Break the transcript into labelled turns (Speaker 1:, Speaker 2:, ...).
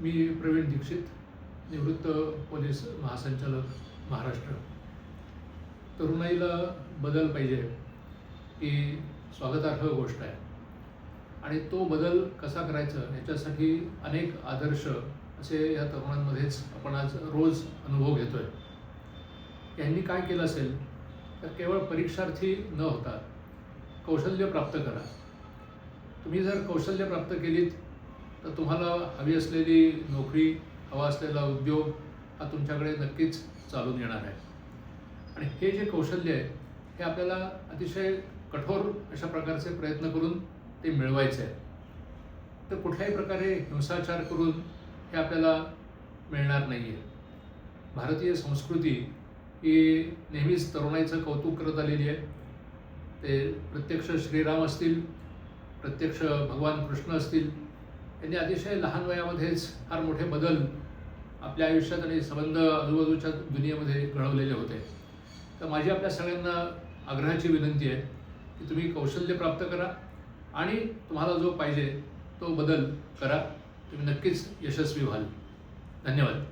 Speaker 1: मी प्रवीण दीक्षित, निवृत्त पोलीस महासंचालक महाराष्ट्र. तरुणाईला बदल पाहिजे ही स्वागतार्ह गोष्ट आहे आणि तो बदल कसा करायचा याच्यासाठी अनेक आदर्श असे या तरुणांमध्येच आपण आज रोज अनुभव घेतोय. यांनी काय केलं असेल तर केवळ परीक्षार्थी न होता कौशल्य प्राप्त करा. तुम्ही जर कौशल्य प्राप्त केलीत तर तुम्हाला हवी असलेली नोकरी, हवा असलेला उद्योग हा तुमच्याकडे नक्कीच चालून येणार आहे. आणि हे जे कौशल्य आहे हे आपल्याला अतिशय कठोर अशा प्रकारचे प्रयत्न करून ते मिळवायचे आहे. तर कुठल्याही प्रकारे हिंसाचार करून हे आपल्याला मिळणार नाही आहे. भारतीय संस्कृती ही नेहमीच तरुणाईचं कौतुक करत आलेली आहे. ते प्रत्यक्ष श्रीराम असतील, प्रत्यक्ष भगवान कृष्ण असतील, यांनी अतिशय लहान वयामध्येच फार मोठे बदल आपल्या आयुष्यात आणि संबंध आजूबाजूच्या दुनियेमध्ये घडवलेले होते. तर माझी आपल्या सगळ्यांना आग्रहाची विनंती आहे की तुम्ही कौशल्य प्राप्त करा आणि तुम्हाला जो पाहिजे तो बदल करा. तुम्ही नक्कीच यशस्वी व्हाल. धन्यवाद.